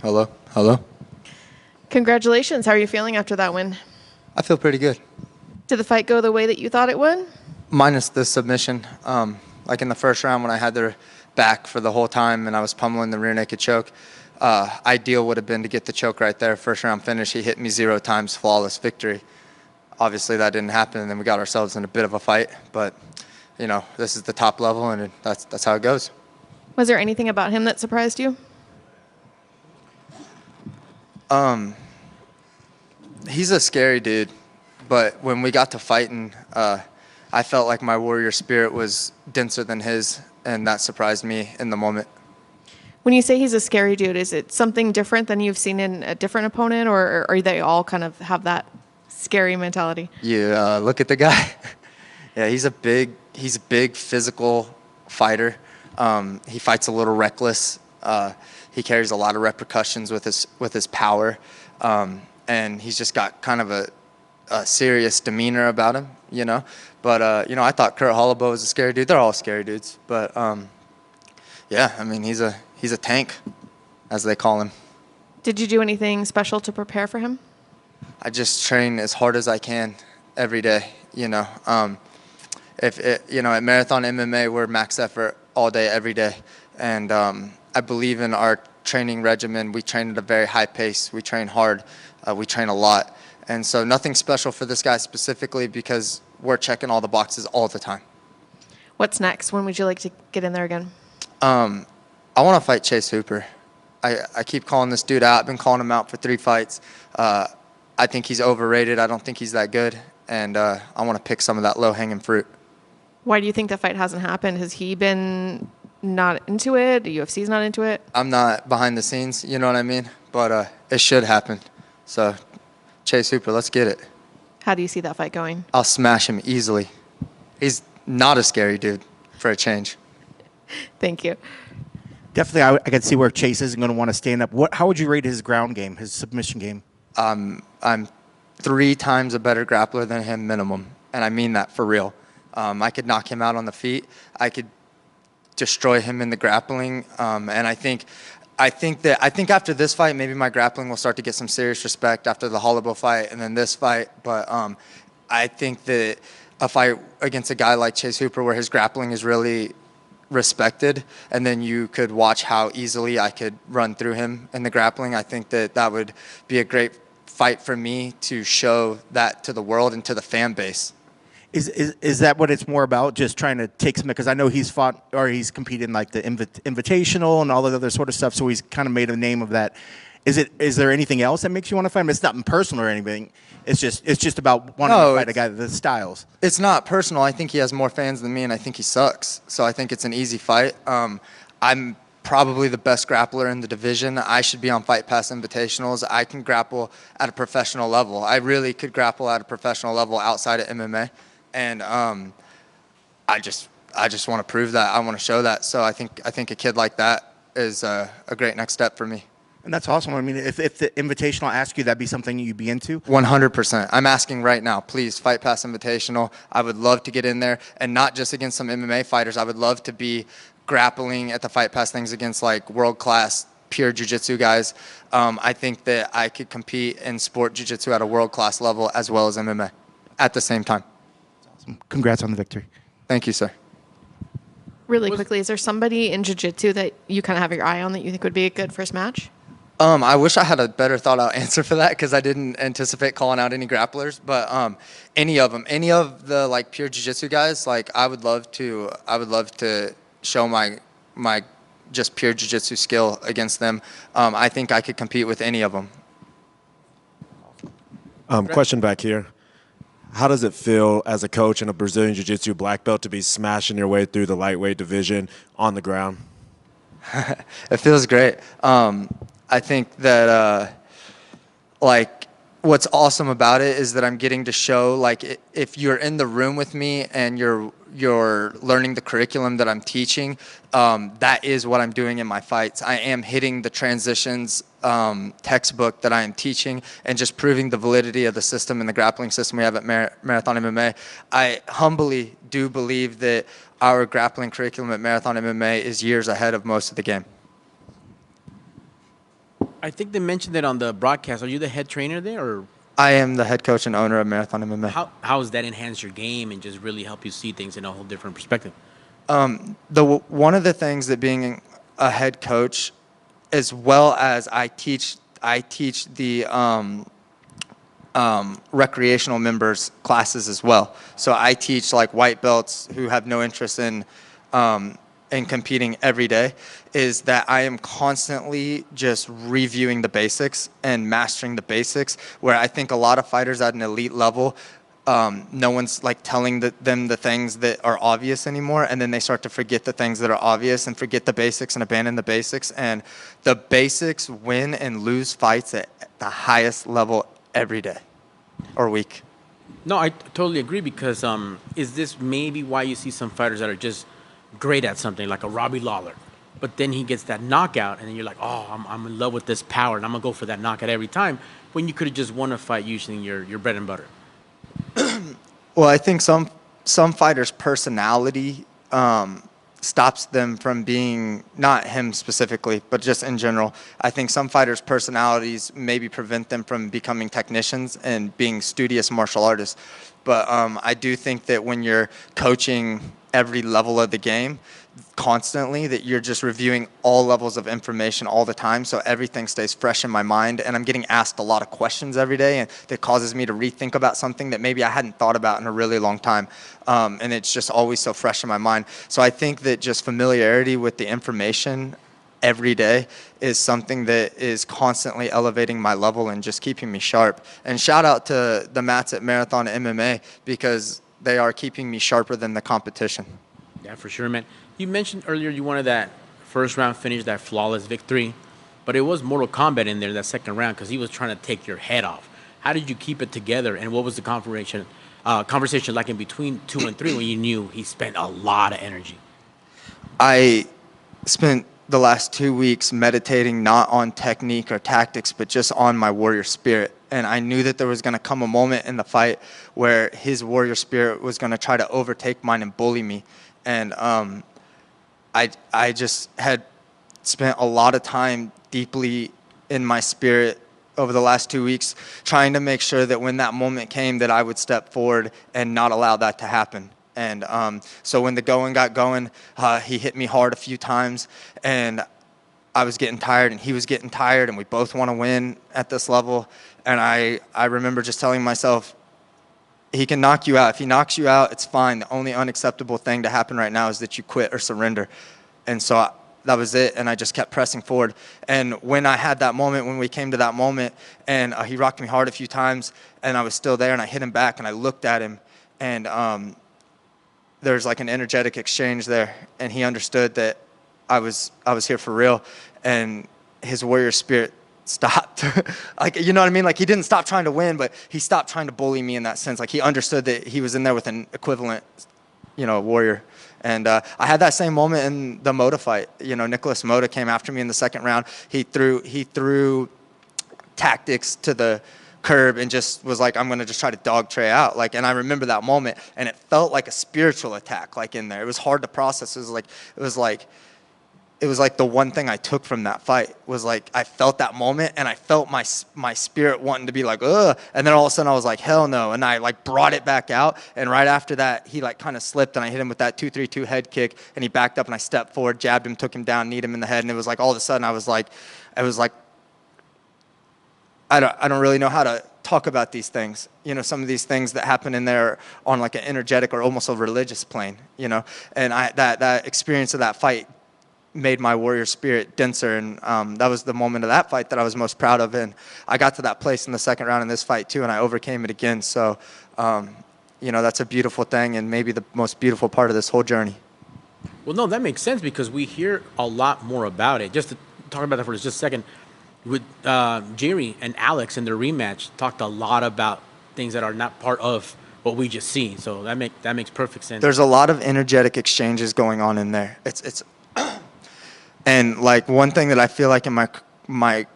Hello? Hello? Congratulations. How are you feeling after that win? I feel pretty good. Did the fight go the way that you thought it would? Minus the submission. Like in the first round when I had their back for the whole time and I was pummeling the rear naked choke, ideal would have been to get the choke right there. First round finish, he hit me 0 times, flawless victory. Obviously that didn't happen, and then we got ourselves in a bit of a fight. But, this is the top level, and that's how it goes. Was there anything about him that surprised you? He's a scary dude, but when we got to fighting, I felt like my warrior spirit was denser than his, and that surprised me in the moment. When you say he's a scary dude, is it something different than you've seen in a different opponent, or are they all kind of have that scary mentality? Yeah, look at the guy. Yeah, he's a big physical fighter. He fights a little reckless. He carries a lot of repercussions with his power, and he's just got kind of a serious demeanor about him, But I thought Kurt Holloway was a scary dude. They're all scary dudes, but yeah, I mean he's a tank, as they call him. Did you do anything special to prepare for him? I just train as hard as I can every day. At Marathon MMA, we're max effort all day, every day, and I believe in our training regimen. We train at a very high pace. We train hard. We train a lot, and so nothing special for this guy specifically because we're checking all the boxes all the time. What's next? When would you like to get in there again? I want to fight Chase Hooper. I keep calling this dude out. I've been calling him out for 3 fights. I think he's overrated. I don't think he's that good, and I want to pick some of that low-hanging fruit. Why do you think that fight hasn't happened? Has he been not into it? The UFC's not into it? I'm not behind the scenes, you know what I mean? But it should happen. So, Chase Hooper, let's get it. How do you see that fight going? I'll smash him easily. He's not a scary dude, for a change. Thank you. Definitely, I could see where Chase isn't going to want to stand up. How would you rate his ground game, his submission game? I'm 3 times a better grappler than him minimum, and I mean that for real. I could knock him out on the feet. I could destroy him in the grappling, and I think after this fight, maybe my grappling will start to get some serious respect after the Holloway fight and then this fight. But I think that a fight against a guy like Chase Hooper, where his grappling is really respected, and then you could watch how easily I could run through him in the grappling, I think that would be a great fight for me to show that to the world and to the fan base. Is that what it's more about? Just trying to take some, because I know he's fought or he's competed in like the invitational and all that other sort of stuff. So he's kind of made a name of that. Is there anything else that makes you want to fight him? It's not personal or anything. It's just about wanting to fight a guy that styles. It's not personal. I think he has more fans than me, and I think he sucks. So I think it's an easy fight. I'm probably the best grappler in the division. I should be on Fight Pass Invitationals. I can grapple at a professional level. I really could grapple at a professional level outside of MMA. And I just want to prove that. I want to show that. So I think a kid like that is a great next step for me. And that's awesome. I mean, if the Invitational asked you, that'd be something you'd be into? 100%. I'm asking right now, please, Fight Pass Invitational. I would love to get in there, and not just against some MMA fighters. I would love to be grappling at the Fight Pass things against like world-class pure jiu-jitsu guys. I think that I could compete in sport jiu-jitsu at a world-class level as well as MMA at the same time. Congrats on the victory. Thank you, sir. Really quickly, is there somebody in jiu-jitsu that you kind of have your eye on that you think would be a good first match? I wish I had a better thought out answer for that because I didn't anticipate calling out any grapplers. But any of them, any of the like pure jiu-jitsu guys, like I would love to show my just pure jiu-jitsu skill against them. I think I could compete with any of them. Question back here. How does it feel as a coach in a Brazilian Jiu-Jitsu black belt to be smashing your way through the lightweight division on the ground? It feels great. I think that like what's awesome about it is that I'm getting to show like if you're in the room with me and you're learning the curriculum that I'm teaching, that is what I'm doing in my fights. I am hitting the transitions textbook that I am teaching and just proving the validity of the system and the grappling system we have at Marathon MMA. I humbly do believe that our grappling curriculum at Marathon MMA is years ahead of most of the game. I think they mentioned it on the broadcast. Are you the head trainer there, or I am the head coach and owner of Marathon MMA. how has that enhanced your game and just really help you see things in a whole different perspective? One of the things that being a head coach, as well as I teach the recreational members classes as well. So I teach like white belts who have no interest in competing every day, is that I am constantly just reviewing the basics and mastering the basics, where I think a lot of fighters at an elite level, no one's like telling them the things that are obvious anymore, and then they start to forget the things that are obvious and forget the basics and abandon the basics. And the basics win and lose fights at the highest level every day or week. No, I totally agree because is this maybe why you see some fighters that are just great at something like a Robbie Lawler, but then he gets that knockout and then you're like, oh, I'm in love with this power and I'm gonna go for that knockout every time, when you could have just won a fight using your bread and butter. Well, I think some fighters' personality stops them from being, not him specifically, but just in general. I think some fighters' personalities maybe prevent them from becoming technicians and being studious martial artists. But I do think that when you're coaching every level of the game constantly, that you're just reviewing all levels of information all the time, so everything stays fresh in my mind, and I'm getting asked a lot of questions every day, and that causes me to rethink about something that maybe I hadn't thought about in a really long time, and it's just always so fresh in my mind. So I think that just familiarity with the information every day is something that is constantly elevating my level and just keeping me sharp. And shout out to the mats at Marathon MMA, because they are keeping me sharper than the competition. Yeah, for sure, man. You mentioned earlier you wanted that first round finish, that flawless victory, but it was Mortal Kombat in there that second round because he was trying to take your head off. How did you keep it together, and what was the conversation like in between 2 and 3 when you knew he spent a lot of energy? I spent the last 2 weeks meditating not on technique or tactics, but just on my warrior spirit. And I knew that there was going to come a moment in the fight where his warrior spirit was going to try to overtake mine and bully me. And I just had spent a lot of time deeply in my spirit over the last 2 weeks, trying to make sure that when that moment came, that I would step forward and not allow that to happen. And so when the going got going, he hit me hard a few times, and I was getting tired and he was getting tired, and we both want to win at this level. And I remember just telling myself, he can knock you out. If he knocks you out, it's fine. The only unacceptable thing to happen right now is that you quit or surrender. And so that was it, and I just kept pressing forward. And when I had that moment, when we came to that moment, and he rocked me hard a few times, and I was still there, and I hit him back, and I looked at him, and there's like an energetic exchange there, and he understood that I was here for real, and his warrior spirit stopped. Like, you know what I mean? Like, he didn't stop trying to win, but he stopped trying to bully me in that sense. Like, he understood that he was in there with an equivalent, warrior. And I had that same moment in the Moda fight. Nicholas Moda came after me in the second round. He threw tactics to the curb and just was like, I'm going to just try to dog Trey out. Like, and I remember that moment, and it felt like a spiritual attack, like, in there. It was hard to process. It was like the one thing I took from that fight was, like, I felt that moment, and I felt my spirit wanting to be like, ugh. And then all of a sudden I was like, hell no. And I, like, brought it back out. And right after that, he, like, kind of slipped, and I hit him with that 2-3-2 head kick, and he backed up, and I stepped forward, jabbed him, took him down, kneed him in the head. And it was like, all of a sudden I was like, I don't really know how to talk about these things. Some of these things that happen in there on, like, an energetic or almost a religious plane, And that experience of that fight made my warrior spirit denser, and that was the moment of that fight that I was most proud of. And I got to that place in the second round in this fight too, and I overcame it again. So that's a beautiful thing, and maybe the most beautiful part of this whole journey. Well, no, that makes sense because we hear a lot more about it. Just to talk about that for just a second, with Jerry and Alex in their rematch talked a lot about things that are not part of what we just seen. So that makes perfect sense. There's a lot of energetic exchanges going on in there. It's And, like, one thing that I feel like in my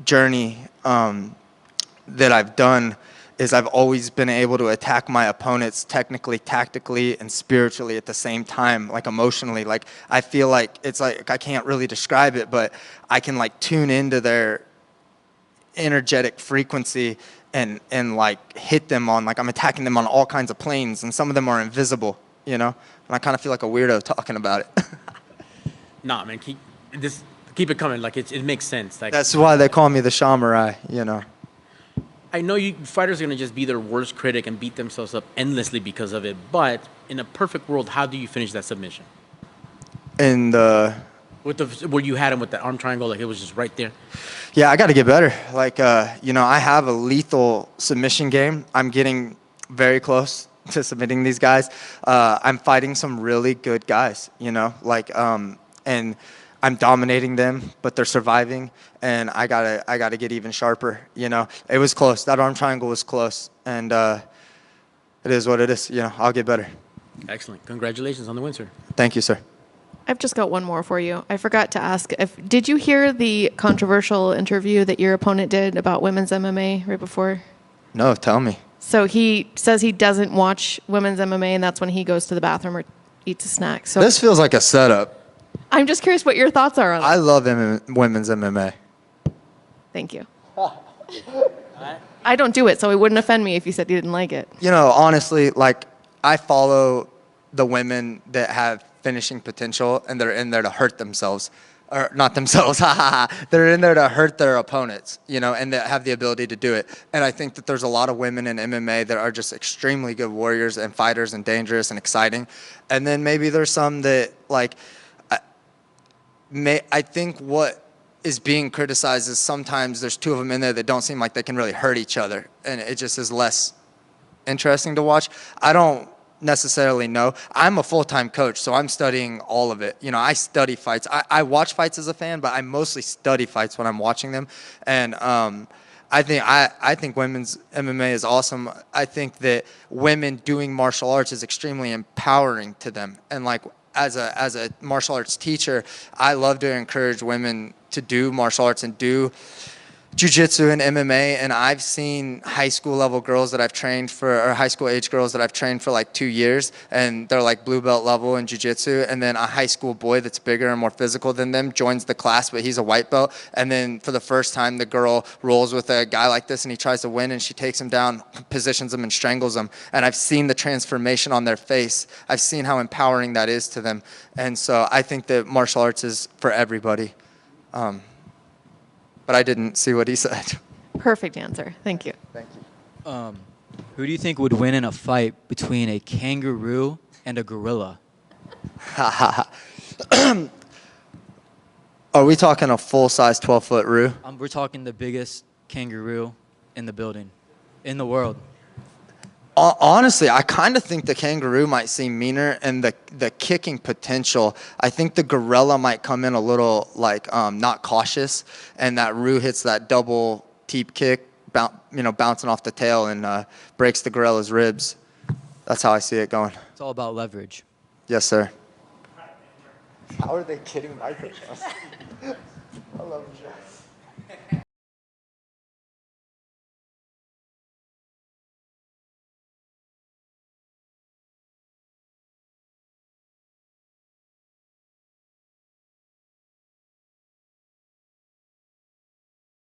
journey that I've done is I've always been able to attack my opponents technically, tactically, and spiritually at the same time, like, emotionally. Like, I feel like it's like I can't really describe it, but I can, like, tune into their energetic frequency and like hit them on, like I'm attacking them on all kinds of planes, and some of them are invisible, you know? And I kind of feel like a weirdo talking about it. Nah, man, keep it coming. Like it makes sense. Like That's why they call me the Samurai, you know? I know fighters are gonna just be their worst critic and beat themselves up endlessly because of it. But in a perfect world, how do you finish that submission? And Where you had him with that arm triangle, like it was just right there. yeah, I got to get better. Like, you know, I have a lethal submission game. I'm getting very close to submitting these guys. I'm fighting some really good guys, you know, like, and I'm dominating them, but they're surviving, and I gotta get even sharper. You know, it was close. That arm triangle was close, and it is what it is. You know, I'll get better. Excellent. Congratulations on the win, sir. Thank you, sir. I've just got one more for you. I forgot to ask, did you hear the controversial interview that your opponent did about women's MMA right before? No, tell me. So he says he doesn't watch women's MMA, and that's when he goes to the bathroom or eats a snack. So This feels like a setup. I'm just curious what your thoughts are on that. I love women's MMA. Thank you. I don't do it, so it wouldn't offend me if you said you didn't like it. You know, honestly, like, I follow the women that have finishing potential, and they're in there to hurt themselves. Or not themselves, they're in there to hurt their opponents, you know, and that have the ability to do it. And I think that there's a lot of women in MMA that are just extremely good warriors and fighters and dangerous and exciting. And then maybe there's some that, like, I think what is being criticized is sometimes there's two of them in there that don't seem like they can really hurt each other, and it just is less interesting to watch. I don't necessarily know. I'm a full-time coach, so I'm studying all of it. You know, I study fights. I watch fights as a fan, but I mostly study fights when I'm watching them. And I think women's MMA is awesome. I think that women doing martial arts is extremely empowering to them. And like, as a martial arts teacher, I love to encourage women to do martial arts and do jiu-jitsu and MMA, and I've seen high school level girls that I've trained for, or high school age girls that I've trained for like 2 years, and they're like blue belt level in jiu-jitsu, and then a high school boy that's bigger and more physical than them joins the class, but he's a white belt, and then for the first time the girl rolls with a guy like this and he tries to win, and she takes him down, positions him, and strangles him, and I've seen the transformation on their face. I've seen how empowering that is to them, and so I think that martial arts is for everybody. But I didn't see what he said. Perfect answer. Thank you. Thank you. Who do you think would win in a fight between a kangaroo and a gorilla? Are we talking a full-size 12-foot roo? We're talking the biggest kangaroo in the building, in the world. Honestly, I kind of think the kangaroo might seem meaner, and the kicking potential, I think the gorilla might come in a little like not cautious, and that roo hits that double teep kick, bouncing off the tail and breaks the gorilla's ribs. That's how I see it going. It's all about leverage. Yes, sir. How are they kidding my pictures? I love you.